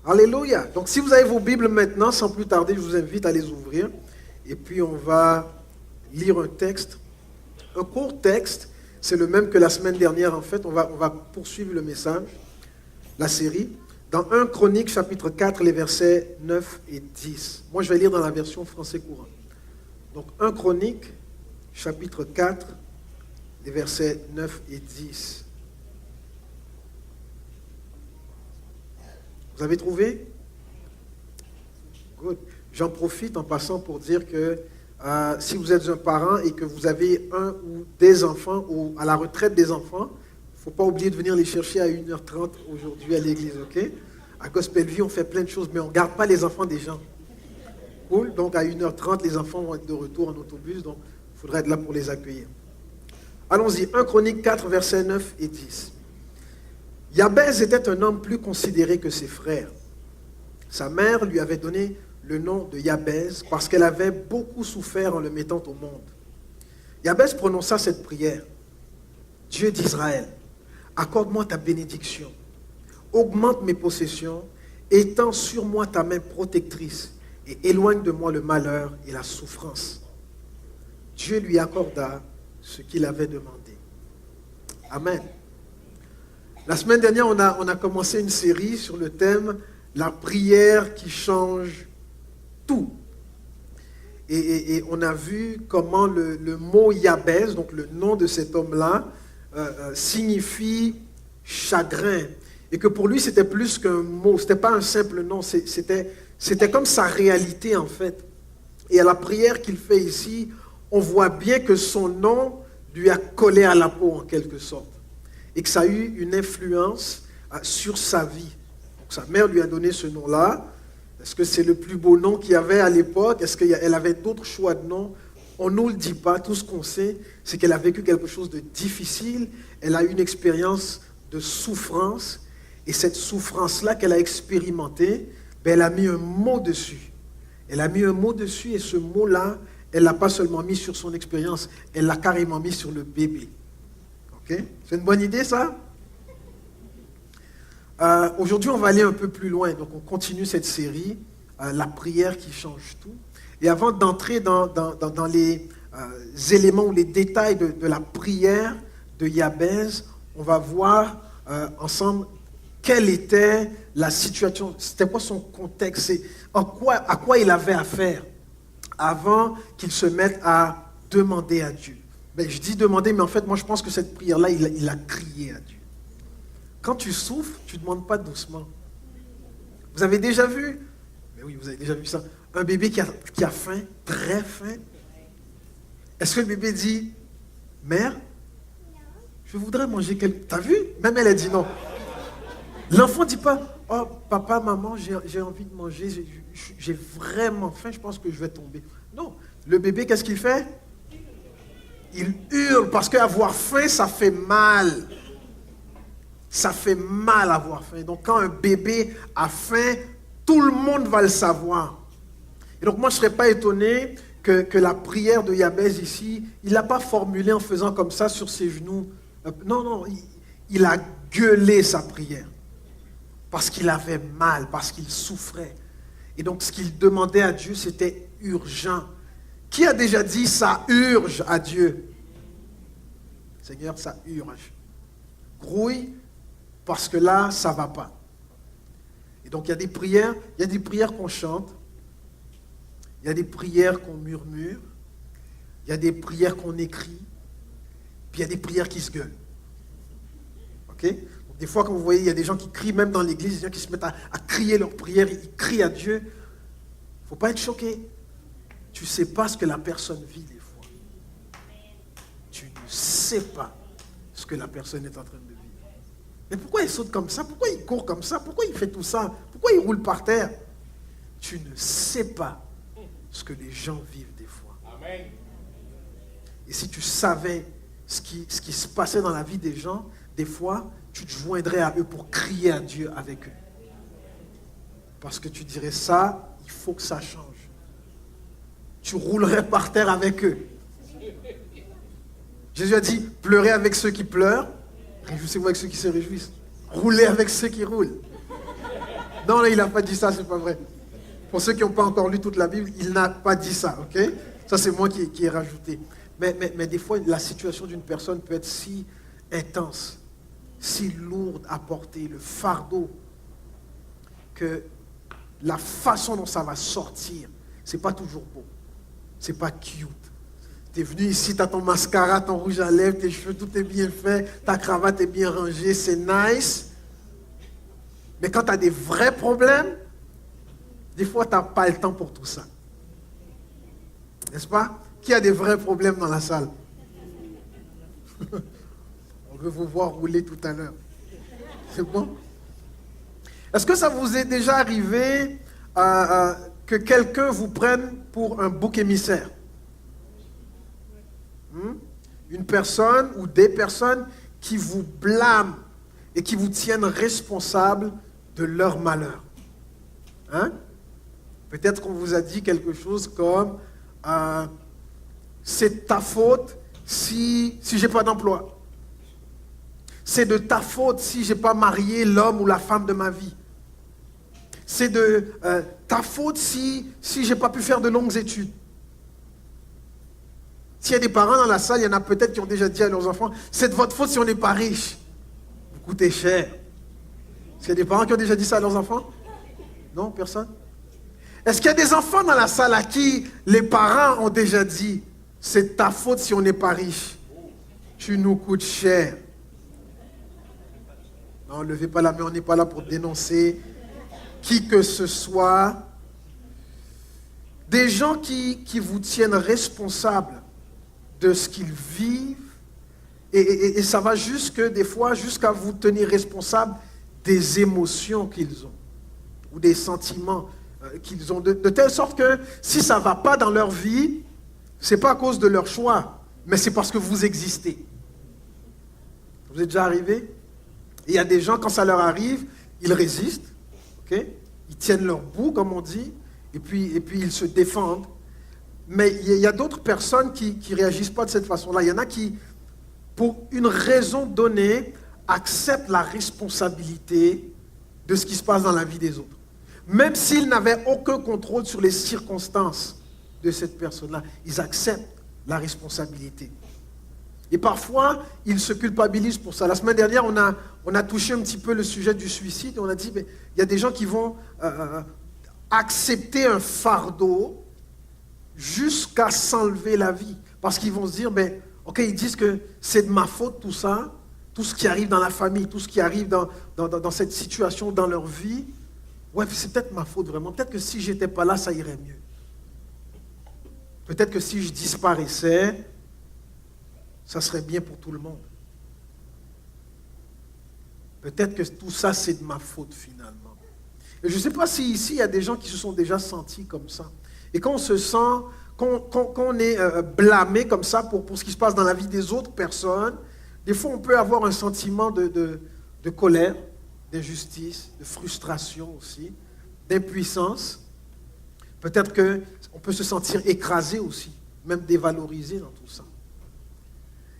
Alléluia. Donc si vous avez vos Bibles maintenant, sans plus tarder, je vous invite à les ouvrir. Et puis on va lire un texte, un court texte. C'est le même que la semaine dernière en fait. On va poursuivre le message, la série. Dans 1 Chronique chapitre 4, les versets 9 et 10. Moi je vais lire dans la version français courant. Donc 1 Chronique chapitre 4, les versets 9 et 10. Vous avez trouvé? Good. J'en profite en passant pour dire que si vous êtes un parent et que vous avez un ou des enfants ou à la retraite des enfants, il ne faut pas oublier de venir les chercher à 1h30 aujourd'hui à l'église, ok? À Gospel Vie, on fait plein de choses, mais on ne garde pas les enfants des gens. Cool. Donc à 1h30, les enfants vont être de retour en autobus, donc il faudra être là pour les accueillir. Allons-y, 1 Chronique 4, versets 9 et 10. Jabez était un homme plus considéré que ses frères. Sa mère lui avait donné le nom de Jabez parce qu'elle avait beaucoup souffert en le mettant au monde. Jabez prononça cette prière. Dieu d'Israël, accorde-moi ta bénédiction, augmente mes possessions, étends sur moi ta main protectrice et éloigne de moi le malheur et la souffrance. Dieu lui accorda ce qu'il avait demandé. Amen. La semaine dernière, on a commencé une série sur le thème « La prière qui change tout ». Et on a vu comment le mot Jabez, donc le nom de cet homme-là, signifie chagrin. Et que pour lui, c'était plus qu'un mot, ce n'était pas un simple nom, c'était comme sa réalité en fait. Et à la prière qu'il fait ici, on voit bien que son nom lui a collé à la peau en quelque sorte. Et que ça a eu une influence sur sa vie. Donc, sa mère lui a donné ce nom-là. Est-ce que c'est le plus beau nom qu'il y avait à l'époque? Est-ce qu'elle avait d'autres choix de noms? On ne nous le dit pas. Tout ce qu'on sait, c'est qu'elle a vécu quelque chose de difficile. Elle a eu une expérience de souffrance. Et cette souffrance-là qu'elle a expérimentée, elle a mis un mot dessus. Elle a mis un mot dessus et ce mot-là, elle ne l'a pas seulement mis sur son expérience, elle l'a carrément mis sur le bébé. Okay? C'est une bonne idée, ça? Aujourd'hui, on va aller un peu plus loin. Donc, on continue cette série, la prière qui change tout. Et avant d'entrer dans les éléments ou les détails de la prière de Jabez, on va voir ensemble quelle était la situation, c'était quoi son contexte, à quoi il avait affaire avant qu'il se mette à demander à Dieu. Ben, je dis demander, mais en fait, moi, je pense que cette prière-là, il a crié à Dieu. Quand tu souffres, tu ne demandes pas doucement. Vous avez déjà vu, mais oui, vous avez déjà vu ça, un bébé qui a faim, très faim. Est-ce que le bébé dit, mère, je voudrais manger quelque... T'as vu? Même elle a dit non. L'enfant ne dit pas, oh, papa, maman, j'ai envie de manger, j'ai vraiment faim, je pense que je vais tomber. Non, le bébé, qu'est-ce qu'il fait? Il hurle parce qu'avoir faim, ça fait mal. Ça fait mal avoir faim. Donc quand un bébé a faim, tout le monde va le savoir. Et donc moi, je ne serais pas étonné que la prière de Jabez ici, il ne l'a pas formulée en faisant comme ça sur ses genoux. Non, il a gueulé sa prière. Parce qu'il avait mal, parce qu'il souffrait. Et donc ce qu'il demandait à Dieu, c'était urgent. Qui a déjà dit ça urge à Dieu? Seigneur, ça urge. Grouille, parce que là, ça ne va pas. Et donc, il y a des prières qu'on chante, il y a des prières qu'on murmure, il y a des prières qu'on écrit, puis il y a des prières qui se gueulent. OK? Donc, des fois, quand vous voyez, il y a des gens qui crient, même dans l'église, des gens qui se mettent à crier leurs prières, ils crient à Dieu. Il ne faut pas être choqué. Tu ne sais pas ce que la personne vit des fois. Tu ne sais pas ce que la personne est en train de vivre. Mais pourquoi il saute comme ça? Pourquoi il court comme ça? Pourquoi il fait tout ça? Pourquoi il roule par terre? Tu ne sais pas ce que les gens vivent des fois. Amen. Et si tu savais ce qui se passait dans la vie des gens, des fois, tu te joindrais à eux pour crier à Dieu avec eux. Parce que tu dirais ça, il faut que ça change. Tu roulerais par terre avec eux. Jésus a dit, pleurez avec ceux qui pleurent, réjouissez-vous avec ceux qui se réjouissent. Roulez avec ceux qui roulent. Non, il n'a pas dit ça, c'est pas vrai. Pour ceux qui n'ont pas encore lu toute la Bible, il n'a pas dit ça, ok? Ça, c'est moi qui ai rajouté. Mais des fois, la situation d'une personne peut être si intense, si lourde à porter, le fardeau, que la façon dont ça va sortir, c'est pas toujours beau. C'est pas cute. Tu es venu ici, tu as ton mascara, ton rouge à lèvres, tes cheveux, tout est bien fait, ta cravate est bien rangée, c'est nice. Mais quand tu as des vrais problèmes, des fois, tu n'as pas le temps pour tout ça. N'est-ce pas? Qui a des vrais problèmes dans la salle? On veut vous voir rouler tout à l'heure. C'est bon? Est-ce que ça vous est déjà arrivé que quelqu'un vous prenne pour un bouc émissaire? Une personne ou des personnes qui vous blâment et qui vous tiennent responsable de leur malheur. Hein? Peut-être qu'on vous a dit quelque chose comme c'est ta faute si j'ai pas d'emploi. C'est de ta faute si j'ai pas marié l'homme ou la femme de ma vie. C'est de ta faute si j'ai pas pu faire de longues études. S'il y a des parents dans la salle, il y en a peut-être qui ont déjà dit à leurs enfants, c'est de votre faute si on n'est pas riche. Vous coûtez cher. Est-ce qu'il y a des parents qui ont déjà dit ça à leurs enfants? Non, personne? Est-ce qu'il y a des enfants dans la salle à qui les parents ont déjà dit, c'est de ta faute si on n'est pas riche? Tu nous coûtes cher. Non, levez pas la main, on n'est pas là pour dénoncer qui que ce soit. Des gens qui vous tiennent responsables de ce qu'ils vivent, et ça va des fois jusqu'à vous tenir responsable des émotions qu'ils ont, ou des sentiments qu'ils ont, de telle sorte que si ça ne va pas dans leur vie, ce n'est pas à cause de leur choix, mais c'est parce que vous existez. Vous êtes déjà arrivé? Il y a des gens, quand ça leur arrive, ils résistent, okay? Ils tiennent leur bout, comme on dit, et puis ils se défendent. Mais il y a d'autres personnes qui ne réagissent pas de cette façon-là. Il y en a qui, pour une raison donnée, acceptent la responsabilité de ce qui se passe dans la vie des autres. Même s'ils n'avaient aucun contrôle sur les circonstances de cette personne-là, ils acceptent la responsabilité. Et parfois, ils se culpabilisent pour ça. La semaine dernière, on a touché un petit peu le sujet du suicide. On a dit, mais il y a des gens qui vont accepter un fardeau jusqu'à s'enlever la vie. Parce qu'ils vont se dire, ben, ok, ils disent que c'est de ma faute tout ça, tout ce qui arrive dans la famille, tout ce qui arrive dans cette situation, dans leur vie. Ouais, c'est peut-être ma faute vraiment. Peut-être que si j'étais pas là, ça irait mieux. Peut-être que si je disparaissais, ça serait bien pour tout le monde. Peut-être que tout ça, c'est de ma faute finalement. Et je ne sais pas si ici, il y a des gens qui se sont déjà sentis comme ça. Et quand on se sent, qu'on est blâmé comme ça pour ce qui se passe dans la vie des autres personnes, des fois on peut avoir un sentiment de colère, d'injustice, de frustration aussi, d'impuissance. Peut-être qu'on peut se sentir écrasé aussi, même dévalorisé dans tout ça.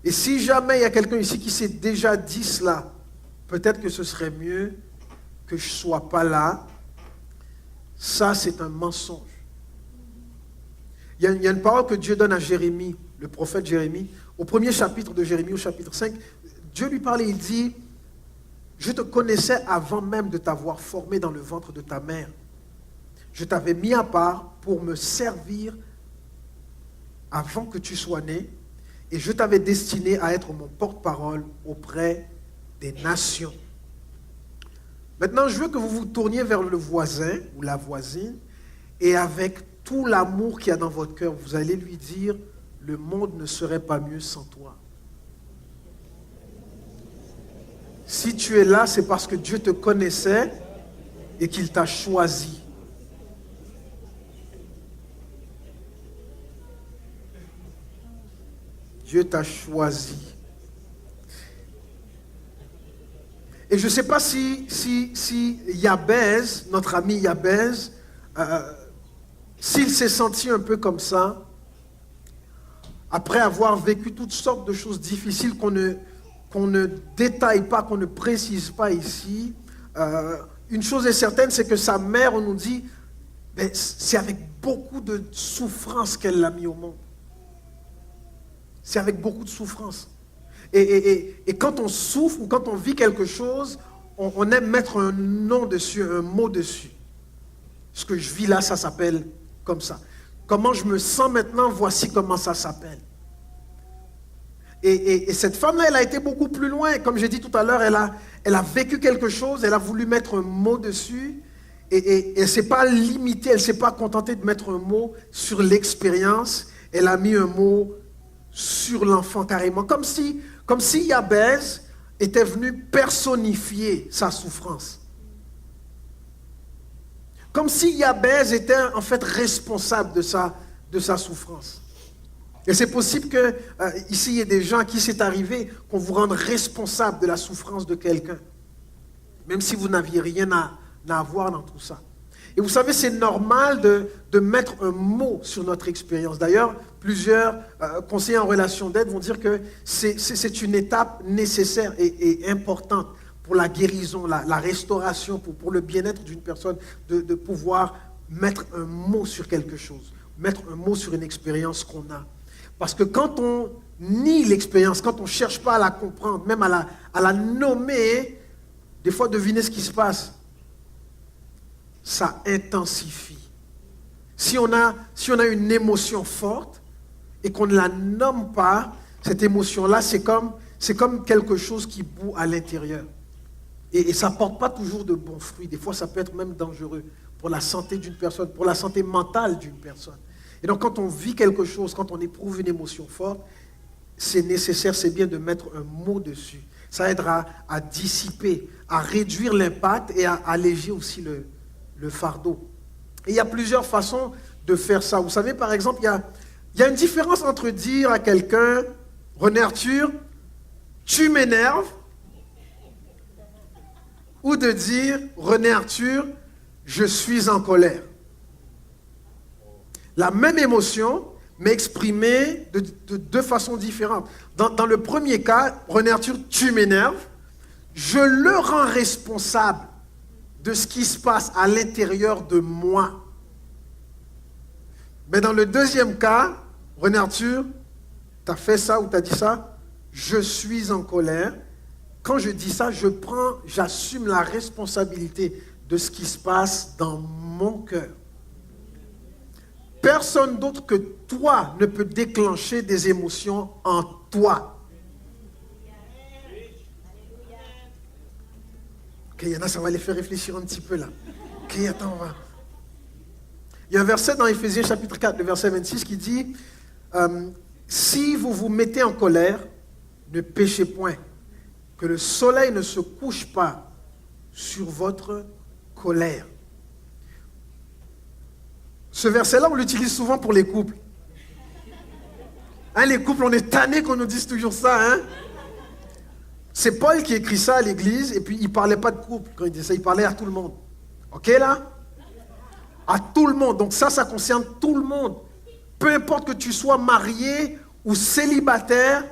Et si jamais il y a quelqu'un ici qui s'est déjà dit cela, peut-être que ce serait mieux que je ne sois pas là. Ça, c'est un mensonge. Il y a une parole que Dieu donne à Jérémie, le prophète Jérémie. Au premier chapitre de Jérémie, au chapitre 5, Dieu lui parle et il dit, « Je te connaissais avant même de t'avoir formé dans le ventre de ta mère. Je t'avais mis à part pour me servir avant que tu sois né, et je t'avais destiné à être mon porte-parole auprès des nations. » Maintenant, je veux que vous vous tourniez vers le voisin ou la voisine, et avec tout l'amour qu'il y a dans votre cœur, vous allez lui dire, le monde ne serait pas mieux sans toi. Si tu es là, c'est parce que Dieu te connaissait et qu'il t'a choisi. Dieu t'a choisi. Et je ne sais pas si Yabez, notre ami Yabez, s'il s'est senti un peu comme ça, après avoir vécu toutes sortes de choses difficiles qu'on ne détaille pas, qu'on ne précise pas ici, une chose est certaine, c'est que sa mère, on nous dit, ben, c'est avec beaucoup de souffrance qu'elle l'a mis au monde. C'est avec beaucoup de souffrance. Et quand on souffre ou quand on vit quelque chose, on aime mettre un nom dessus, un mot dessus. Ce que je vis là, ça s'appelle comme ça. Comment je me sens maintenant, voici comment ça s'appelle. Et cette femme-là, elle a été beaucoup plus loin. Comme j'ai dit tout à l'heure, elle a vécu quelque chose, elle a voulu mettre un mot dessus. Et elle ne s'est pas limitée, elle ne s'est pas contentée de mettre un mot sur l'expérience. Elle a mis un mot sur l'enfant carrément. Comme si Jabez était venu personnifier sa souffrance. Comme si Jabez était en fait responsable de sa souffrance. Et c'est possible que ici il y ait des gens à qui c'est arrivé qu'on vous rende responsable de la souffrance de quelqu'un. Même si vous n'aviez rien à avoir dans tout ça. Et vous savez, c'est normal de mettre un mot sur notre expérience. D'ailleurs, plusieurs conseillers en relation d'aide vont dire que c'est une étape nécessaire et importante pour la guérison, la restauration, pour le bien-être d'une personne, de pouvoir mettre un mot sur quelque chose, mettre un mot sur une expérience qu'on a. Parce que quand on nie l'expérience, quand on ne cherche pas à la comprendre, même à la nommer, des fois, devinez ce qui se passe. Ça intensifie. Si on a une émotion forte et qu'on ne la nomme pas, cette émotion-là, c'est comme quelque chose qui bout à l'intérieur. Et ça ne porte pas toujours de bons fruits. Des fois, ça peut être même dangereux pour la santé d'une personne, pour la santé mentale d'une personne. Et donc, quand on vit quelque chose, quand on éprouve une émotion forte, c'est nécessaire, c'est bien de mettre un mot dessus. Ça aidera à dissiper, à réduire l'impact et à alléger aussi le fardeau. Et il y a plusieurs façons de faire ça. Vous savez, par exemple, il y a une différence entre dire à quelqu'un, René Arthur, tu m'énerves, ou de dire, René Arthur, je suis en colère. La même émotion, mais exprimée de deux façons différentes. Dans le premier cas, René Arthur, tu m'énerves, je le rends responsable de ce qui se passe à l'intérieur de moi. Mais dans le deuxième cas, René Arthur, tu as fait ça ou tu as dit ça, je suis en colère. Quand je dis ça, j'assume la responsabilité de ce qui se passe dans mon cœur. Personne d'autre que toi ne peut déclencher des émotions en toi. Ok, il y en a, ça va les faire réfléchir un petit peu là. Ok, attends, on va. Il y a un verset dans Éphésiens chapitre 4, le verset 26 qui dit si vous vous mettez en colère, ne péchez point, que le soleil ne se couche pas sur votre colère. Ce verset-là, on l'utilise souvent pour les couples. Hein, les couples, on est tannés qu'on nous dise toujours ça. Hein? C'est Paul qui écrit ça à l'église, et puis il ne parlait pas de couple quand il disait ça, il parlait à tout le monde. Ok là? À tout le monde. Donc ça concerne tout le monde. Peu importe que tu sois marié ou célibataire,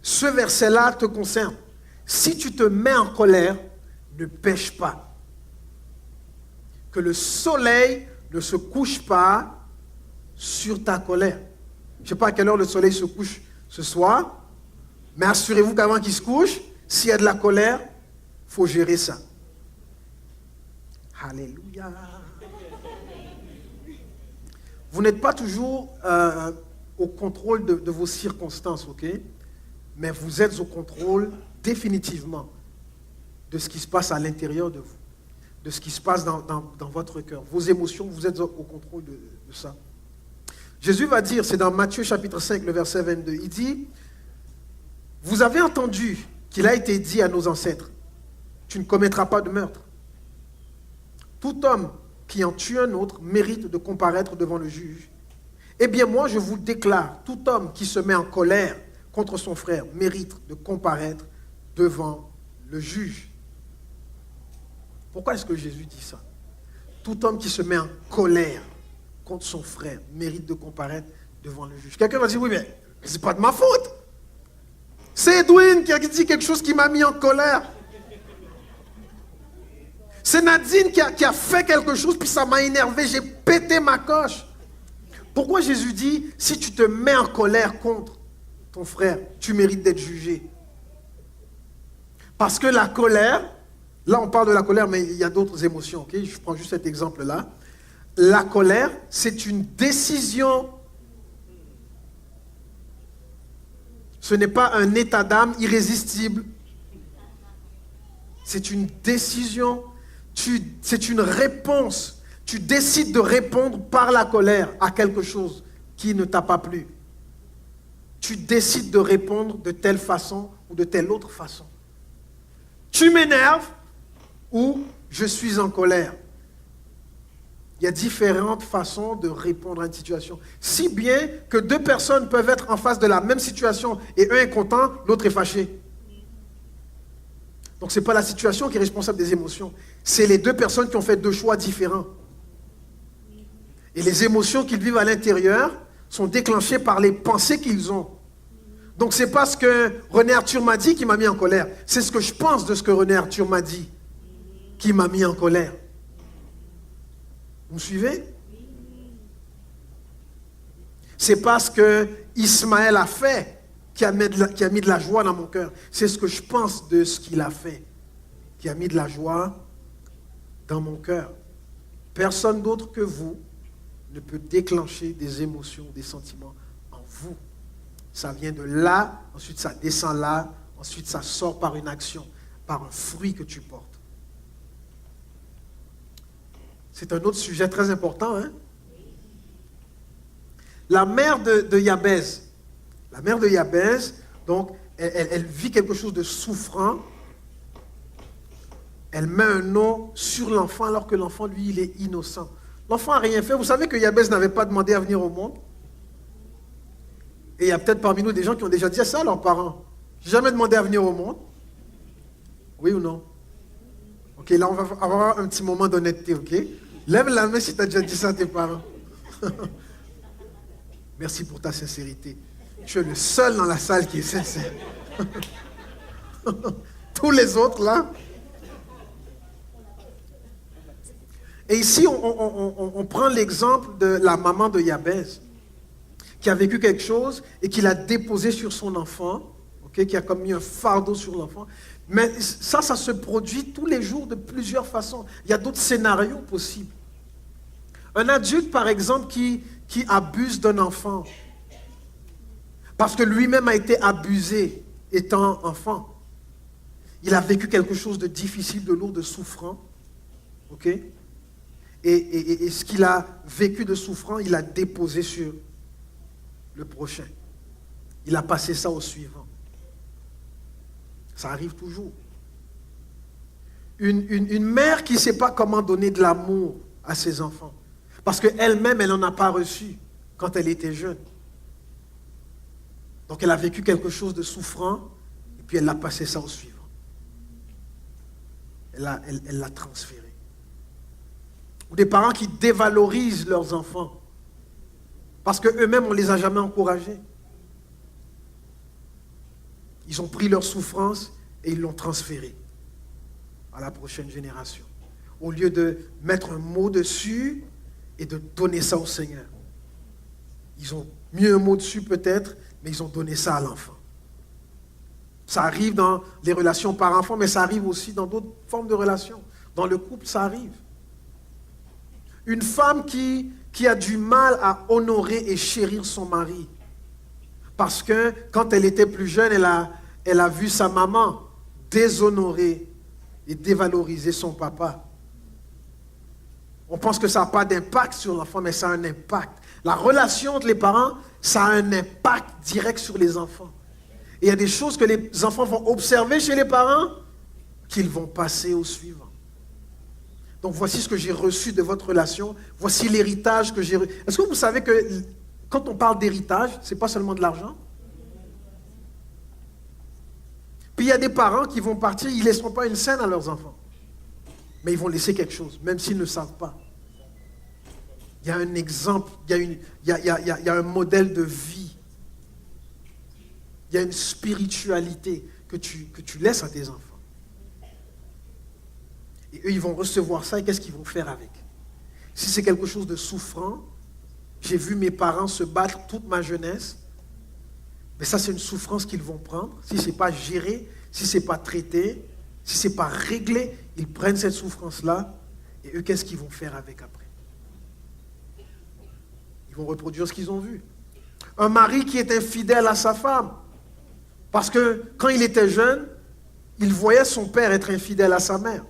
ce verset-là te concerne. Si tu te mets en colère, ne pêche pas. Que le soleil ne se couche pas sur ta colère. Je ne sais pas à quelle heure le soleil se couche ce soir, mais assurez-vous qu'avant qu'il se couche, s'il y a de la colère, il faut gérer ça. Alléluia. Vous n'êtes pas toujours au contrôle de vos circonstances, ok? Mais vous êtes au contrôle définitivement de ce qui se passe à l'intérieur de vous, de ce qui se passe dans votre cœur. Vos émotions, vous êtes au contrôle de ça. Jésus va dire, c'est dans Matthieu chapitre 5, le verset 22, il dit, vous avez entendu qu'il a été dit à nos ancêtres, tu ne commettras pas de meurtre. Tout homme qui en tue un autre mérite de comparaître devant le juge. Eh bien moi, je vous déclare, tout homme qui se met en colère contre son frère mérite de comparaître devant le juge. Pourquoi est-ce que Jésus dit ça? Tout homme qui se met en colère contre son frère mérite de comparaître devant le juge. Quelqu'un va dire, oui, mais c'est pas de ma faute. C'est Edwin qui a dit quelque chose qui m'a mis en colère. C'est Nadine qui a fait quelque chose, puis ça m'a énervé, j'ai pété ma coche. Pourquoi Jésus dit, si tu te mets en colère contre ton frère, tu mérites d'être jugé? Parce que la colère, là on parle de la colère, mais il y a d'autres émotions, ok? Je prends juste cet exemple-là. La colère, c'est une décision. Ce n'est pas un état d'âme irrésistible. C'est une décision. C'est une réponse. Tu décides de répondre par la colère à quelque chose qui ne t'a pas plu. Tu décides de répondre de telle façon ou de telle autre façon. Tu m'énerves ou je suis en colère. Il y a différentes façons de répondre à une situation. Si bien que deux personnes peuvent être en face de la même situation et un est content, l'autre est fâché. Donc ce n'est pas la situation qui est responsable des émotions. C'est les deux personnes qui ont fait deux choix différents. Et les émotions qu'ils vivent à l'intérieur sont déclenchées par les pensées qu'ils ont. Donc ce n'est pas ce que René Arthur m'a dit qui m'a mis en colère. C'est ce que je pense de ce que René Arthur m'a dit qui m'a mis en colère. Vous me suivez? C'est pas ce que Ismaël a fait qui a mis de la joie dans mon cœur. C'est ce que je pense de ce qu'il a fait qui a mis de la joie dans mon cœur. Personne d'autre que vous ne peut déclencher des émotions, des sentiments en vous. Ça vient de là, ensuite ça descend là, ensuite ça sort par une action, par un fruit que tu portes. C'est un autre sujet très important. Hein? La mère de Jabez, donc, elle vit quelque chose de souffrant. Elle met un nom sur l'enfant alors que l'enfant, lui, il est innocent. L'enfant n'a rien fait. Vous savez que Jabez n'avait pas demandé à venir au monde. Et il y a peut-être parmi nous des gens qui ont déjà dit ça à leurs parents. J'ai jamais demandé à venir au monde. Oui ou non? Ok, là on va avoir un petit moment d'honnêteté, ok? Lève la main si tu as déjà dit ça à tes parents. Merci pour ta sincérité. Tu es le seul dans la salle qui est sincère. Tous les autres là. Et ici, on prend l'exemple de la maman de Jabez, qui a vécu quelque chose et qui l'a déposé sur son enfant, okay, qui a comme mis un fardeau sur l'enfant. Mais ça se produit tous les jours de plusieurs façons. Il y a d'autres scénarios possibles. Un adulte, par exemple, qui abuse d'un enfant, parce que lui-même a été abusé étant enfant. Il a vécu quelque chose de difficile, de lourd, de souffrant. Ok? Et ce qu'il a vécu de souffrant, il a déposé sur le prochain. Il a passé ça au suivant. Ça arrive toujours. Une mère qui ne sait pas comment donner de l'amour à ses enfants, parce qu'elle-même, elle n'en a pas reçu quand elle était jeune. Donc elle a vécu quelque chose de souffrant, et puis elle a passé ça au suivant. Elle l'a transféré. Ou des parents qui dévalorisent leurs enfants, parce qu'eux-mêmes, on ne les a jamais encouragés. Ils ont pris leur souffrance et ils l'ont transférée à la prochaine génération. Au lieu de mettre un mot dessus et de donner ça au Seigneur. Ils ont mis un mot dessus peut-être, mais ils ont donné ça à l'enfant. Ça arrive dans les relations parents-enfants, mais ça arrive aussi dans d'autres formes de relations. Dans le couple, ça arrive. Une femme qui a du mal à honorer et chérir son mari. Parce que quand elle était plus jeune, elle a vu sa maman déshonorer et dévaloriser son papa. On pense que ça n'a pas d'impact sur l'enfant, mais ça a un impact. La relation entre les parents, ça a un impact direct sur les enfants. Et il y a des choses que les enfants vont observer chez les parents qu'ils vont passer au suivant. Donc voici ce que j'ai reçu de votre relation. Voici l'héritage que j'ai reçu. Est-ce que vous savez que quand on parle d'héritage, ce n'est pas seulement de l'argent? Puis il y a des parents qui vont partir, ils ne laisseront pas une scène à leurs enfants. Mais ils vont laisser quelque chose, même s'ils ne savent pas. Il y a un exemple, il y a un modèle de vie. Il y a une spiritualité que tu laisses à tes enfants. Et eux, ils vont recevoir ça et qu'est-ce qu'ils vont faire avec? Si c'est quelque chose de souffrant, j'ai vu mes parents se battre toute ma jeunesse, mais ça, c'est une souffrance qu'ils vont prendre. Si ce n'est pas géré, si ce n'est pas traité, si ce n'est pas réglé, ils prennent cette souffrance-là et eux, qu'est-ce qu'ils vont faire avec après? Ils vont reproduire ce qu'ils ont vu. Un mari qui est infidèle à sa femme, parce que quand il était jeune, il voyait son père être infidèle à sa mère.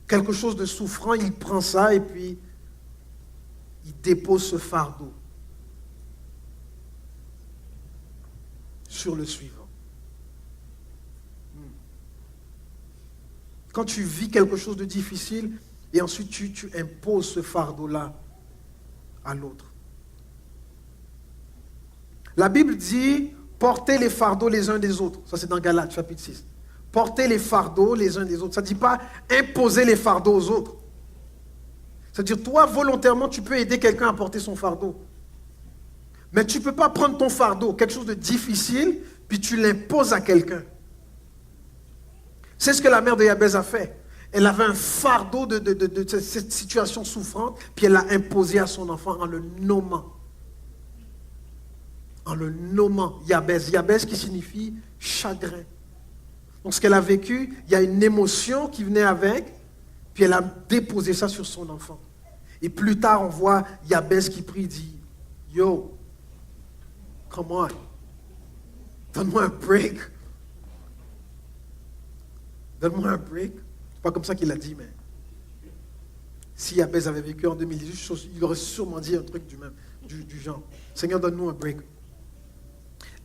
Quelque chose de souffrant, il prend ça et puis il dépose ce fardeau sur le suivant. Quand tu vis quelque chose de difficile et ensuite tu imposes ce fardeau-là à l'autre. La Bible dit, portez les fardeaux les uns des autres. Ça c'est dans Galates chapitre 6. Portez les fardeaux les uns des autres. Ça ne dit pas imposer les fardeaux aux autres. C'est-à-dire, toi, volontairement, tu peux aider quelqu'un à porter son fardeau. Mais tu ne peux pas prendre ton fardeau, quelque chose de difficile, puis tu l'imposes à quelqu'un. C'est ce que la mère de Jabez a fait. Elle avait un fardeau de cette situation souffrante, puis elle l'a imposé à son enfant en le nommant. En le nommant Jabez. Jabez qui signifie chagrin. Donc ce qu'elle a vécu, il y a une émotion qui venait avec, puis elle a déposé ça sur son enfant. Et plus tard, on voit Jabez qui prie, il dit, « Yo, come on, donne-moi un break. Donne-moi un break. » C'est pas comme ça qu'il a dit, mais si Jabez avait vécu en 2018, il aurait sûrement dit un truc du genre, « Seigneur, donne-nous un break. »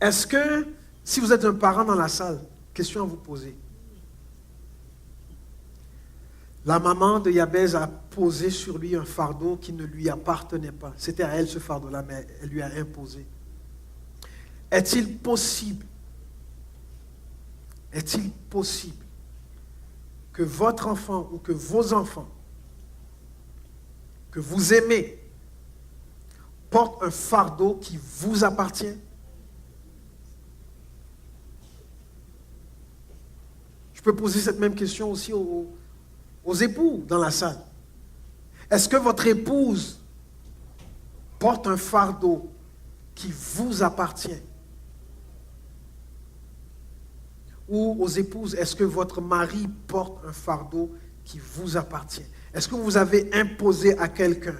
Est-ce que, si vous êtes un parent dans la salle, question à vous poser, la maman de Jabez a posé sur lui un fardeau qui ne lui appartenait pas. C'était à elle ce fardeau-là, mais elle lui a imposé. Est-il possible que votre enfant ou que vos enfants, que vous aimez, portent un fardeau qui vous appartient? Je peux poser cette même question aussi aux époux dans la salle. Est-ce que votre épouse porte un fardeau qui vous appartient? Ou aux épouses, est-ce que votre mari porte un fardeau qui vous appartient? Est-ce que vous avez imposé à quelqu'un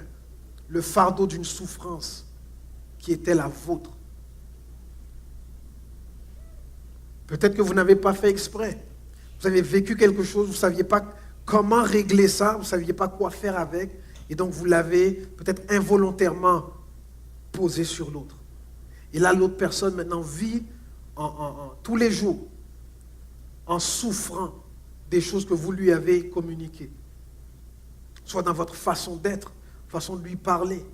le fardeau d'une souffrance qui était la vôtre? Peut-être que vous n'avez pas fait exprès. Vous avez vécu quelque chose, vous ne saviez pas comment régler ça, vous ne saviez pas quoi faire avec, et donc vous l'avez peut-être involontairement posé sur l'autre. Et là, l'autre personne maintenant vit tous les jours en souffrant des choses que vous lui avez communiquées. Soit dans votre façon d'être, façon de lui parler,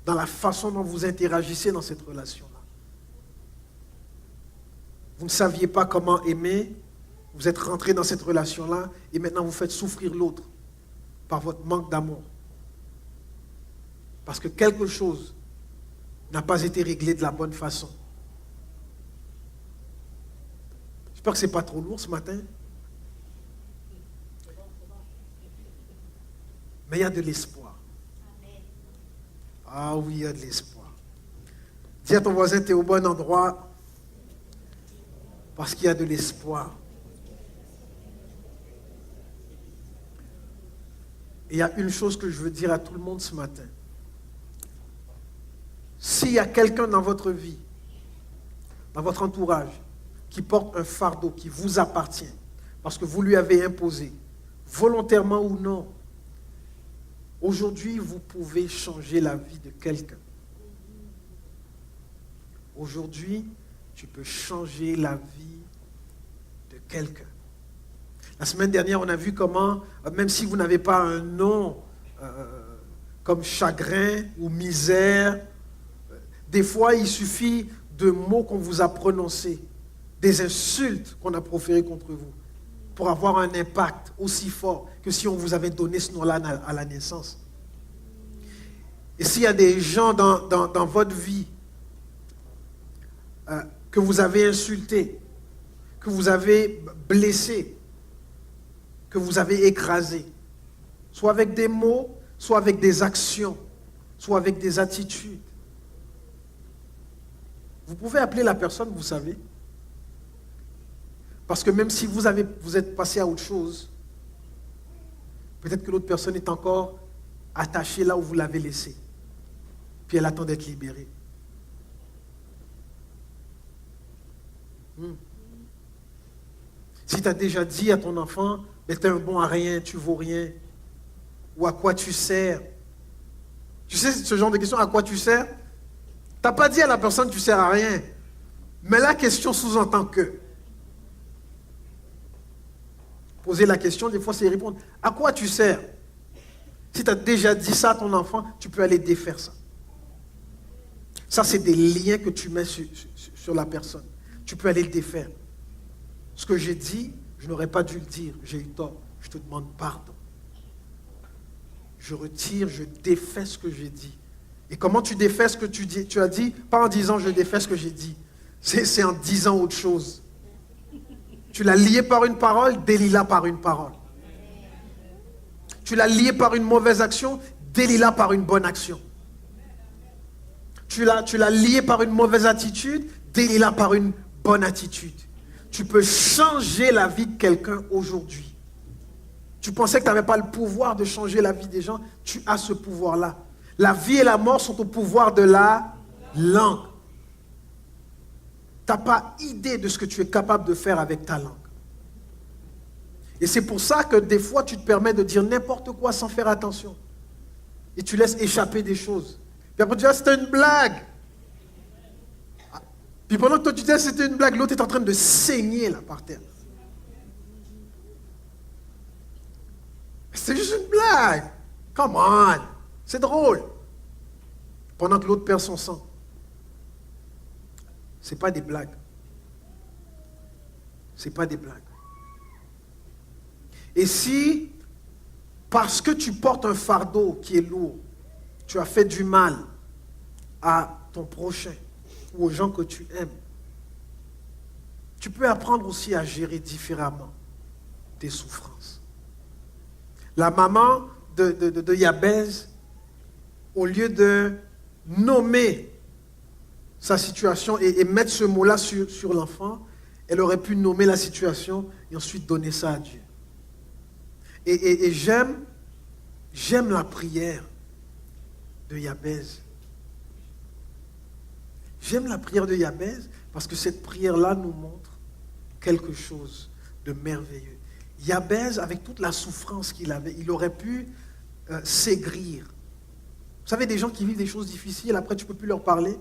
dans la façon dont vous interagissez dans cette relation-là. Vous ne saviez pas comment aimer, vous êtes rentré dans cette relation-là et maintenant vous faites souffrir l'autre par votre manque d'amour. Parce que quelque chose n'a pas été réglé de la bonne façon. J'espère que ce n'est pas trop lourd ce matin. Mais il y a de l'espoir. Ah oui, il y a de l'espoir. Dis à ton voisin, tu es au bon endroit parce qu'il y a de l'espoir. Et il y a une chose que je veux dire à tout le monde ce matin. S'il y a quelqu'un dans votre vie, dans votre entourage, qui porte un fardeau qui vous appartient, parce que vous lui avez imposé, volontairement ou non, aujourd'hui, vous pouvez changer la vie de quelqu'un. Aujourd'hui, tu peux changer la vie de quelqu'un. La semaine dernière, on a vu comment, même si vous n'avez pas un nom comme chagrin ou misère, des fois, il suffit de mots qu'on vous a prononcés, des insultes qu'on a proférées contre vous, pour avoir un impact aussi fort que si on vous avait donné ce nom-là à la naissance. Et s'il y a des gens dans votre vie que vous avez insultés, que vous avez blessés, que vous avez écrasé, soit avec des mots, soit avec des actions, soit avec des attitudes. Vous pouvez appeler la personne, vous savez. Parce que même si vous êtes passé à autre chose, peut-être que l'autre personne est encore attachée là où vous l'avez laissée. Puis elle attend d'être libérée. Si tu as déjà dit à ton enfant, mais t'es un bon à rien, tu vaux rien, ou à quoi tu sers. Tu sais ce genre de question, à quoi tu sers? Tu n'as pas dit à la personne, tu ne sers à rien. Mais la question sous-entend que. Poser la question, des fois, c'est répondre. À quoi tu sers? Si tu as déjà dit ça à ton enfant, tu peux aller défaire ça. Ça, c'est des liens que tu mets sur la personne. Tu peux aller le défaire. Ce que j'ai dit, je n'aurais pas dû le dire. J'ai eu tort. Je te demande pardon. Je retire, je défais ce que j'ai dit. Et comment tu défais ce que tu as dit? Pas en disant je défais ce que j'ai dit. C'est en disant autre chose. Tu l'as lié par une parole, délie-la par une parole. Tu l'as lié par une mauvaise action, délie-la par une bonne action. Tu l'as lié par une mauvaise attitude, délie-la par une bonne attitude. Tu peux changer la vie de quelqu'un aujourd'hui. Tu pensais que tu n'avais pas le pouvoir de changer la vie des gens, tu as ce pouvoir-là. La vie et la mort sont au pouvoir de la langue. Tu n'as pas idée de ce que tu es capable de faire avec ta langue. Et c'est pour ça que des fois, tu te permets de dire n'importe quoi sans faire attention. Et tu laisses échapper des choses. Puis après, tu dis, ah, c'était une blague. Puis pendant que toi, tu dis, ah, c'était une blague, l'autre est en train de saigner là par terre. C'est juste une blague. Come on. C'est drôle. Pendant que l'autre perd son sang. Ce n'est pas des blagues. Ce n'est pas des blagues. Et si, parce que tu portes un fardeau qui est lourd, tu as fait du mal à ton prochain ou aux gens que tu aimes, tu peux apprendre aussi à gérer différemment tes souffrances. La maman de Jabez, au lieu de nommer sa situation et mettre ce mot-là sur l'enfant, elle aurait pu nommer la situation et ensuite donner ça à Dieu. Et j'aime la prière de Jabez. J'aime la prière de Jabez parce que cette prière-là nous montre quelque chose de merveilleux. Jabez, avec toute la souffrance qu'il avait, il aurait pu s'aigrir. Vous savez, des gens qui vivent des choses difficiles, après tu ne peux plus leur parler.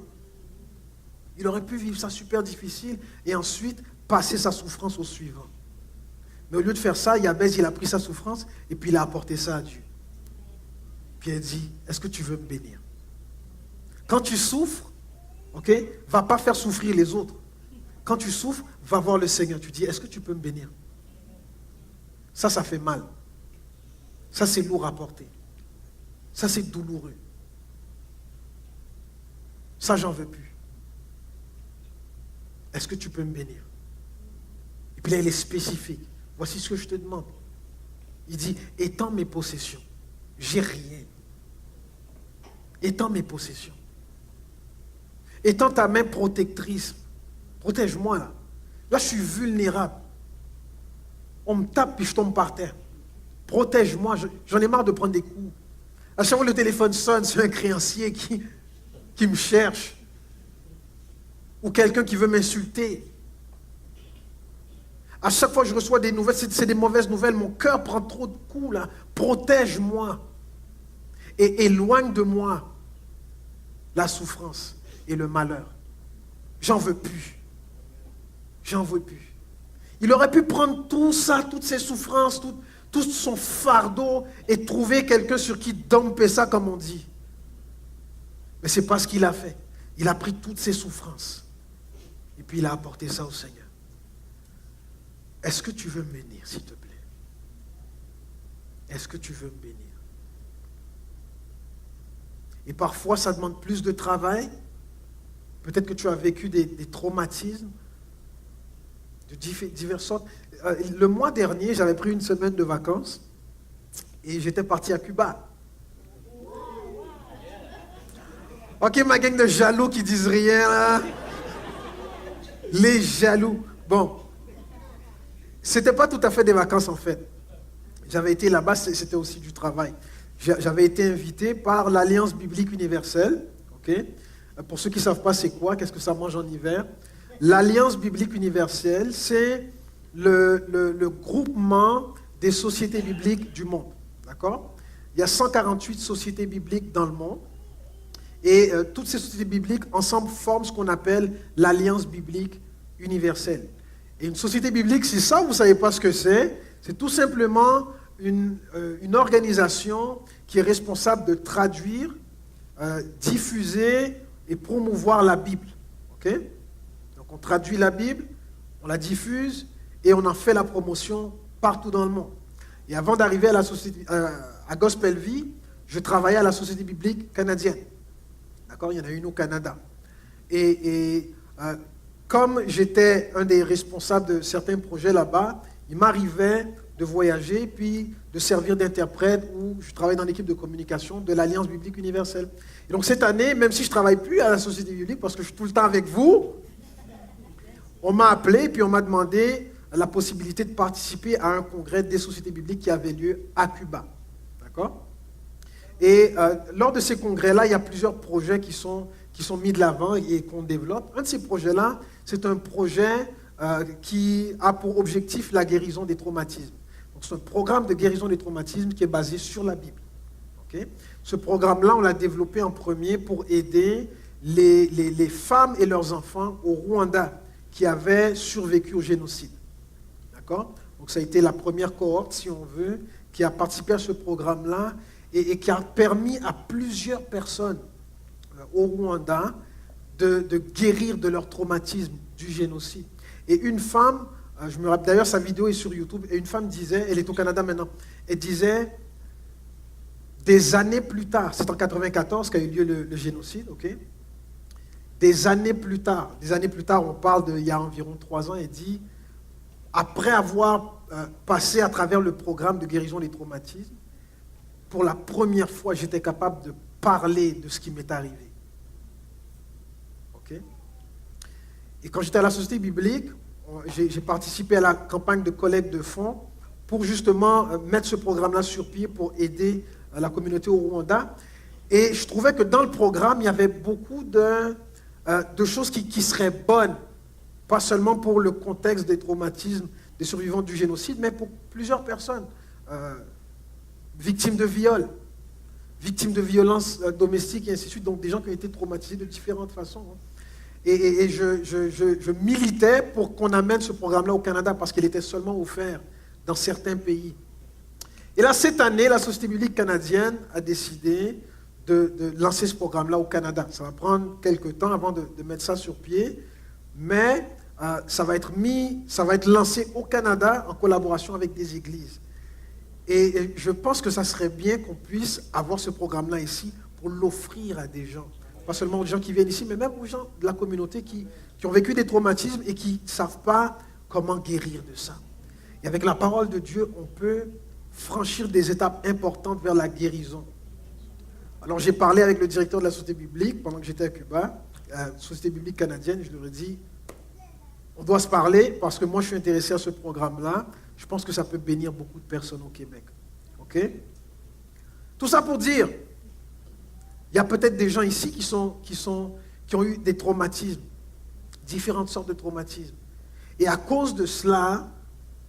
Il aurait pu vivre ça super difficile et ensuite passer sa souffrance au suivant. Mais au lieu de faire ça, Jabez, il a pris sa souffrance et puis il a apporté ça à Dieu. Puis il dit, est-ce que tu veux me bénir? Quand tu souffres, ok, va pas faire souffrir les autres. Quand tu souffres, va voir le Seigneur. Tu dis, est-ce que tu peux me bénir? Ça fait mal. Ça, c'est lourd à porter. Ça, c'est douloureux. Ça, j'en veux plus. Est-ce que tu peux me bénir? Et puis là, il est spécifique. Voici ce que je te demande. Il dit, étends mes possessions. J'ai rien. Étends mes possessions. Étends ta main protectrice. Protège-moi là. Là, je suis vulnérable. On me tape puis je tombe par terre. Protège-moi. J'en ai marre de prendre des coups. À chaque fois que le téléphone sonne, c'est un créancier qui me cherche. Ou quelqu'un qui veut m'insulter. À chaque fois que je reçois des nouvelles, c'est des mauvaises nouvelles. Mon cœur prend trop de coups là. Protège-moi. Et éloigne de moi la souffrance et le malheur. J'en veux plus. J'en veux plus. Il aurait pu prendre tout ça, toutes ces souffrances, tout son fardeau et trouver quelqu'un sur qui domper ça, comme on dit. Mais ce n'est pas ce qu'il a fait. Il a pris toutes ses souffrances et puis il a apporté ça au Seigneur. Est-ce que tu veux me bénir, s'il te plaît? Est-ce que tu veux me bénir? Et parfois, ça demande plus de travail. Peut-être que tu as vécu des traumatismes. de diverses sortes. Le mois dernier, j'avais pris une semaine de vacances et j'étais parti à Cuba. Ok, ma gang de jaloux qui disent rien là. Les jaloux. Bon, c'était pas tout à fait des vacances en fait. J'avais été là-bas, c'était aussi du travail. J'avais été invité par l'Alliance biblique universelle. Ok. Pour ceux qui ne savent pas c'est quoi, qu'est-ce que ça mange en hiver? L'Alliance biblique universelle, c'est le groupement des sociétés bibliques du monde. D'accord? Il y a 148 sociétés bibliques dans le monde. Et toutes ces sociétés bibliques, ensemble, forment ce qu'on appelle l'Alliance biblique universelle. Et une société biblique, si ça, vous ne savez pas ce que c'est tout simplement une organisation qui est responsable de traduire, diffuser et promouvoir la Bible. Okay? Donc on traduit la Bible, on la diffuse et on en fait la promotion partout dans le monde. Et avant d'arriver à la société, à Gospel Vie, je travaillais à la Société biblique canadienne. D'accord? Il y en a une au Canada. Et comme j'étais un des responsables de certains projets là-bas, il m'arrivait de voyager, puis de servir d'interprète, où je travaille dans l'équipe de communication de l'Alliance biblique universelle. Et donc cette année, même si je ne travaille plus à la Société biblique, parce que je suis tout le temps avec vous, on m'a appelé, puis on m'a demandé la possibilité de participer à un congrès des sociétés bibliques qui avait lieu à Cuba. D'accord? Et lors de ces congrès-là, il y a plusieurs projets qui sont mis de l'avant et qu'on développe. Un de ces projets-là, c'est un projet qui a pour objectif la guérison des traumatismes. Donc, c'est un programme de guérison des traumatismes qui est basé sur la Bible. Okay? Ce programme-là, on l'a développé en premier pour aider les femmes et leurs enfants au Rwanda qui avaient survécu au génocide. D'accord? Donc, ça a été la première cohorte, si on veut, qui a participé à ce programme-là et qui a permis à plusieurs personnes au Rwanda de guérir de leur traumatisme du génocide. Et une femme, je me rappelle d'ailleurs, sa vidéo est sur YouTube, et une femme disait, elle est au Canada maintenant, elle disait, des années plus tard, c'est en 1994 qu'a eu lieu le génocide, ok? Des années plus tard, on parle d'il y a environ 3 ans, elle dit, après avoir passé à travers le programme de guérison des traumatismes, pour la première fois, j'étais capable de parler de ce qui m'est arrivé. Okay? Et quand j'étais à la Société biblique, j'ai participé à la campagne de collecte de fonds pour justement mettre ce programme-là sur pied pour aider la communauté au Rwanda. Et je trouvais que dans le programme, il y avait beaucoup de choses qui seraient bonnes, pas seulement pour le contexte des traumatismes des survivants du génocide, mais pour plusieurs personnes. Victimes de viol, victimes de violences domestiques et ainsi de suite, donc des gens qui ont été traumatisés de différentes façons. Et je militais pour qu'on amène ce programme-là au Canada parce qu'il était seulement offert dans certains pays. Et là, cette année, la Société biblique canadienne a décidé de lancer ce programme-là au Canada. Ça va prendre quelques temps avant de mettre ça sur pied, mais ça va être lancé au Canada en collaboration avec des églises. Et je pense que ça serait bien qu'on puisse avoir ce programme-là ici pour l'offrir à des gens. Pas seulement aux gens qui viennent ici, mais même aux gens de la communauté qui ont vécu des traumatismes et qui ne savent pas comment guérir de ça. Et avec la parole de Dieu, on peut franchir des étapes importantes vers la guérison. Alors j'ai parlé avec le directeur de la Société biblique pendant que j'étais à Cuba, Société biblique canadienne, je leur ai dit, on doit se parler parce que moi je suis intéressé à ce programme-là. Je pense que ça peut bénir beaucoup de personnes au Québec. Ok? Tout ça pour dire, il y a peut-être des gens ici qui ont eu des traumatismes, différentes sortes de traumatismes. Et à cause de cela,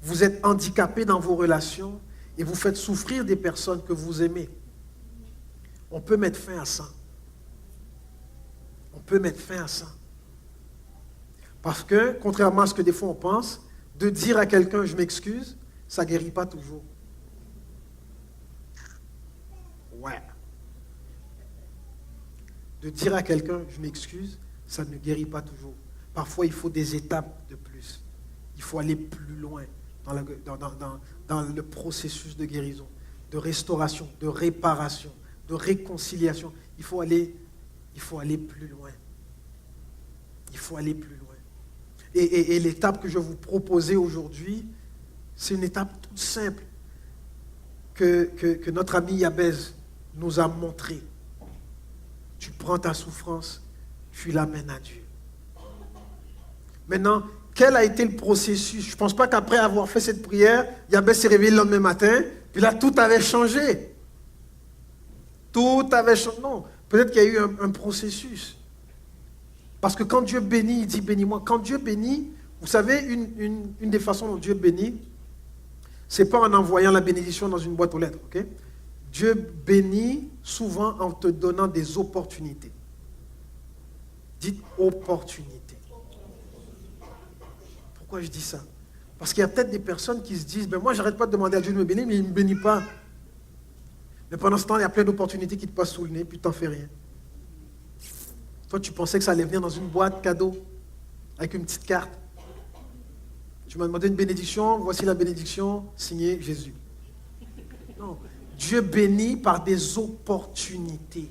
vous êtes handicapés dans vos relations et vous faites souffrir des personnes que vous aimez. On peut mettre fin à ça. On peut mettre fin à ça. Parce que, contrairement à ce que des fois on pense, de dire à quelqu'un « je m'excuse », ça ne guérit pas toujours. Ouais. De dire à quelqu'un « je m'excuse », ça ne guérit pas toujours. Parfois, il faut des étapes de plus. Il faut aller plus loin dans le processus de guérison, de restauration, de réparation, de réconciliation. Il faut aller plus loin. Il faut aller plus loin. Et l'étape que je vais vous proposer aujourd'hui, c'est une étape toute simple que notre ami Yabez nous a montré. Tu prends ta souffrance, tu l'amènes à Dieu. Maintenant, quel a été le processus? Je ne pense pas qu'après avoir fait cette prière, Yabez s'est réveillé le lendemain matin, puis là, tout avait changé. Tout avait changé. Non, peut-être qu'il y a eu un processus. Parce que quand Dieu bénit, il dit bénis-moi. Quand Dieu bénit, vous savez, une des façons dont Dieu bénit, ce n'est pas en envoyant la bénédiction dans une boîte aux lettres. Okay? Dieu bénit souvent en te donnant des opportunités. Dites opportunités. Pourquoi je dis ça? Parce qu'il y a peut-être des personnes qui se disent, ben moi j'arrête pas de demander à Dieu de me bénir, mais il ne me bénit pas. Mais pendant ce temps, il y a plein d'opportunités qui te passent sous le nez, puis tu n'en fais rien. Toi, tu pensais que ça allait venir dans une boîte cadeau, avec une petite carte. Tu m'as demandé une bénédiction, voici la bénédiction, signée Jésus. Non, Dieu bénit par des opportunités.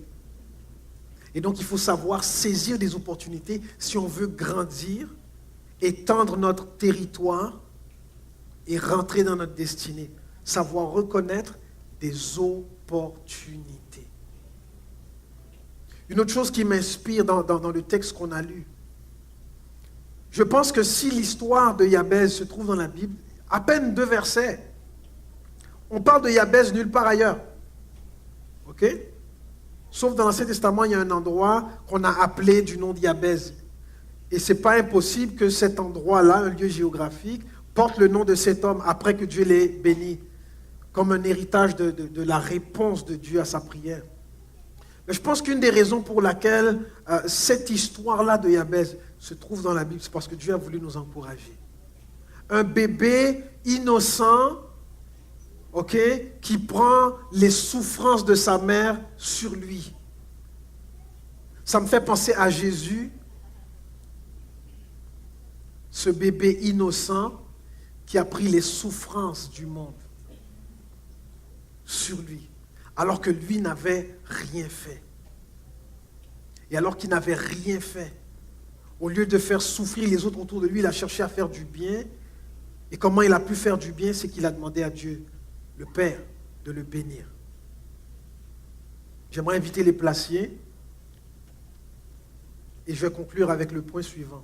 Et donc, il faut savoir saisir des opportunités si on veut grandir, étendre notre territoire et rentrer dans notre destinée. Savoir reconnaître des opportunités. Une autre chose qui m'inspire dans le texte qu'on a lu, je pense que si l'histoire de Yabez se trouve dans la Bible, à peine 2 versets, on parle de Yabez nulle part ailleurs. OK? Sauf dans l'Ancien Testament, il y a un endroit qu'on a appelé du nom de Yabez. Et ce n'est pas impossible que cet endroit-là, un lieu géographique, porte le nom de cet homme après que Dieu l'ait béni, comme un héritage de la réponse de Dieu à sa prière. Mais je pense qu'une des raisons pour laquelle cette histoire-là de Yabez se trouve dans la Bible, c'est parce que Dieu a voulu nous encourager. Un bébé innocent, ok, qui prend les souffrances de sa mère sur lui. Ça me fait penser à Jésus, ce bébé innocent qui a pris les souffrances du monde sur lui, alors que lui n'avait rien fait. Et alors qu'il n'avait rien fait, au lieu de faire souffrir les autres autour de lui, il a cherché à faire du bien. Et comment il a pu faire du bien, c'est qu'il a demandé à Dieu, le Père, de le bénir. J'aimerais inviter les placiers et je vais conclure avec le point suivant.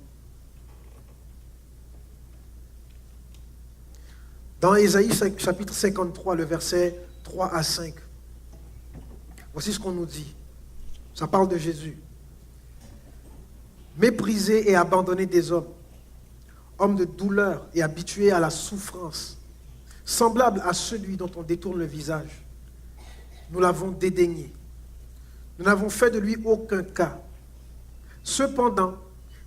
Dans Ésaïe chapitre 53, le verset 3 à 5, voici ce qu'on nous dit. Ça parle de Jésus. Méprisé et abandonné des hommes, homme de douleur et habitué à la souffrance, semblable à celui dont on détourne le visage. Nous l'avons dédaigné. Nous n'avons fait de lui aucun cas. Cependant,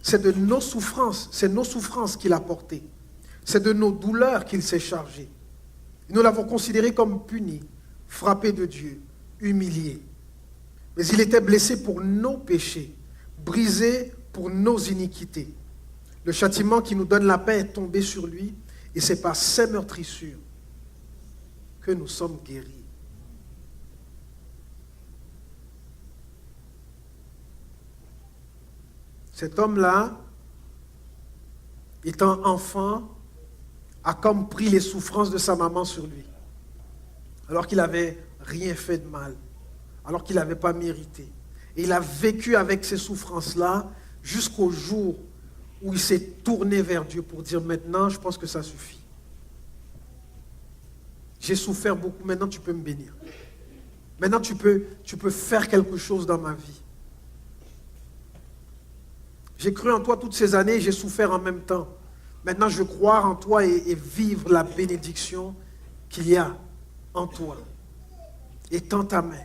c'est nos souffrances qu'il a portées. C'est de nos douleurs qu'il s'est chargé. Nous l'avons considéré comme puni, frappé de Dieu, humilié. Mais il était blessé pour nos péchés, brisé pour nos iniquités. Le châtiment qui nous donne la paix est tombé sur lui, et c'est par ses meurtrissures que nous sommes guéris. Cet homme-là, étant enfant, a comme pris les souffrances de sa maman sur lui, alors qu'il n'avait rien fait de mal, alors qu'il n'avait pas mérité. Et il a vécu avec ces souffrances-là jusqu'au jour où il s'est tourné vers Dieu pour dire, maintenant, je pense que ça suffit. J'ai souffert beaucoup, maintenant tu peux me bénir. Maintenant tu peux faire quelque chose dans ma vie. J'ai cru en toi toutes ces années et j'ai souffert en même temps. Maintenant je veux croire en toi et vivre la bénédiction qu'il y a en toi. Étends ta main.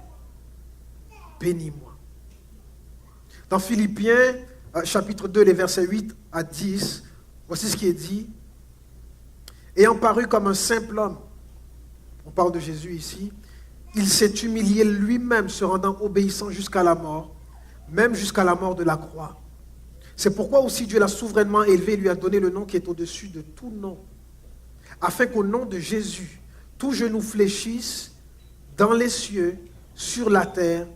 Bénis-moi. Dans Philippiens, chapitre 2, les versets 8 à 10, voici ce qui est dit. Ayant paru comme un simple homme, on parle de Jésus ici, il s'est humilié lui-même, se rendant obéissant jusqu'à la mort, même jusqu'à la mort de la croix. C'est pourquoi aussi Dieu l'a souverainement élevé et lui a donné le nom qui est au-dessus de tout nom, afin qu'au nom de Jésus, tout genou fléchisse dans les cieux, sur la terre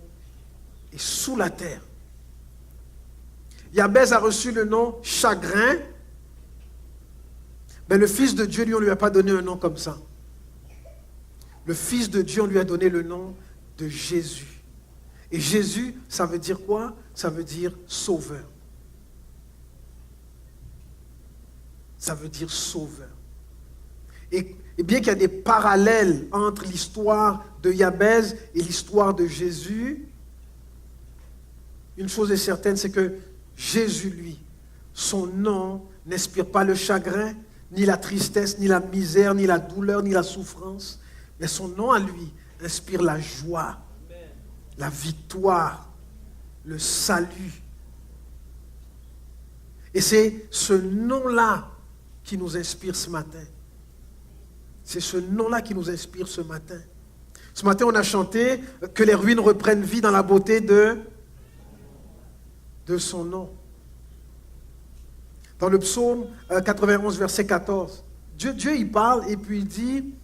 et sous la terre. Yabez a reçu le nom chagrin Mais le Fils de Dieu, lui, on ne lui a pas donné un nom comme ça. Le Fils de Dieu, on lui a donné le nom de Jésus. Et Jésus, ça veut dire quoi? Ça veut dire sauveur. Ça veut dire sauveur. Et bien qu'il y a des parallèles entre l'histoire de Jabez et l'histoire de Jésus, une chose est certaine, c'est que Jésus, lui, son nom n'inspire pas le chagrin, ni la tristesse, ni la misère, ni la douleur, ni la souffrance. Mais son nom à lui inspire la joie, la victoire, le salut. Et c'est ce nom-là qui nous inspire ce matin. C'est ce nom-là qui nous inspire ce matin. Ce matin, on a chanté que les ruines reprennent vie dans la beauté de son nom. Dans le psaume 91, verset 14, Dieu il parle et puis il dit,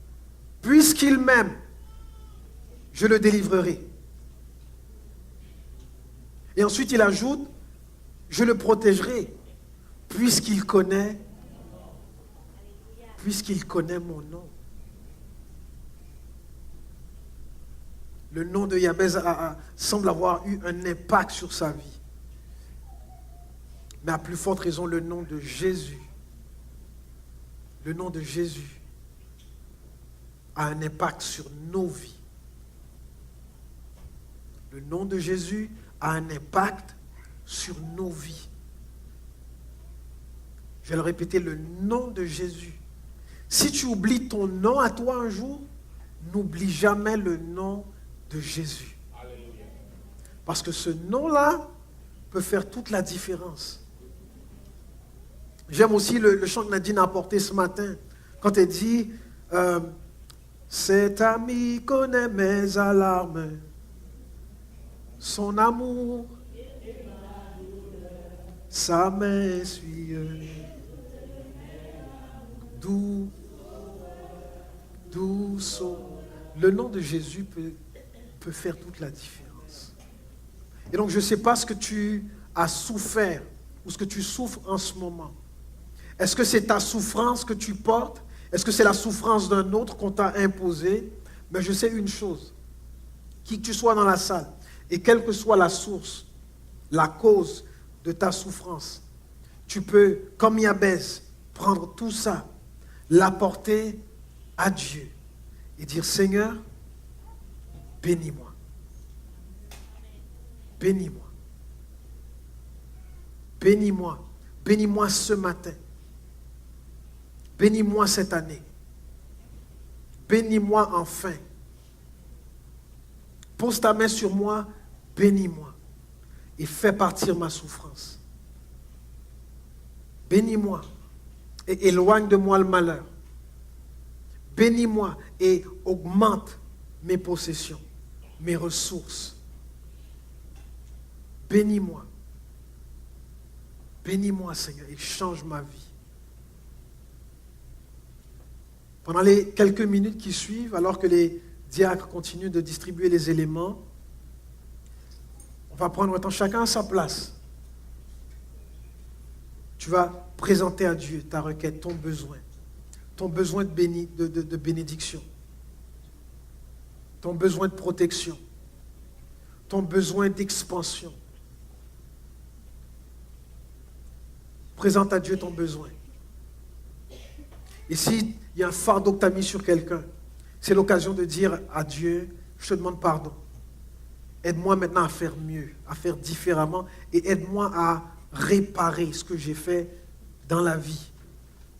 « Puisqu'il m'aime, je le délivrerai. » Et ensuite il ajoute, « Je le protégerai, puisqu'il connaît mon nom. » Le nom de Jabez semble avoir eu un impact sur sa vie. Mais à plus forte raison, le nom de Jésus, le nom de Jésus a un impact sur nos vies. Le nom de Jésus a un impact sur nos vies. Je vais le répéter, le nom de Jésus. Si tu oublies ton nom à toi un jour, n'oublie jamais le nom de Jésus. Parce que ce nom-là peut faire toute la différence. J'aime aussi le chant que Nadine a apporté ce matin, quand elle dit cet ami connaît mes alarmes, son amour, sa main essuie, doux. Le nom de Jésus peut faire toute la différence. Et donc je ne sais pas ce que tu as souffert ou ce que tu souffres en ce moment. Est-ce que c'est ta souffrance que tu portes? Est-ce que c'est la souffrance d'un autre qu'on t'a imposée? Mais je sais une chose, qui que tu sois dans la salle, et quelle que soit la source, la cause de ta souffrance, tu peux, comme Jabez, prendre tout ça, l'apporter à Dieu et dire, Seigneur, bénis-moi. Bénis-moi. Bénis-moi. Bénis-moi ce matin. Bénis-moi cette année. Bénis-moi enfin. Pose ta main sur moi, bénis-moi. Et fais partir ma souffrance. Bénis-moi et éloigne de moi le malheur. Bénis-moi et augmente mes possessions, mes ressources. Bénis-moi. Bénis-moi, Seigneur, et change ma vie. Pendant les quelques minutes qui suivent, alors que les diacres continuent de distribuer les éléments, on va prendre un temps chacun à sa place. Tu vas présenter à Dieu ta requête, ton besoin de bénédiction, ton besoin de protection, ton besoin d'expansion. Présente à Dieu ton besoin. Et s'il y a un fardeau que tu as mis sur quelqu'un, c'est l'occasion de dire à Dieu, je te demande pardon. Aide-moi maintenant à faire mieux, à faire différemment et aide-moi à réparer ce que j'ai fait dans la vie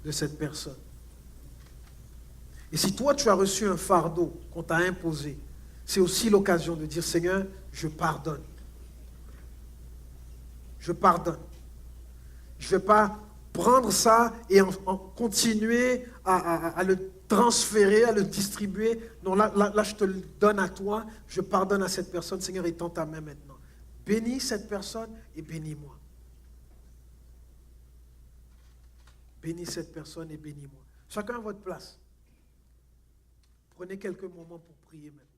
de cette personne. Et si toi tu as reçu un fardeau qu'on t'a imposé, c'est aussi l'occasion de dire, Seigneur, je pardonne. Je pardonne. Je ne vais pas prendre ça et en continuer à le transférer, à le distribuer. Non, là, je te le donne à toi. Je pardonne à cette personne. Seigneur, étends ta main maintenant. Bénis cette personne et bénis-moi. Bénis cette personne et bénis-moi. Chacun à votre place. Prenez quelques moments pour prier maintenant.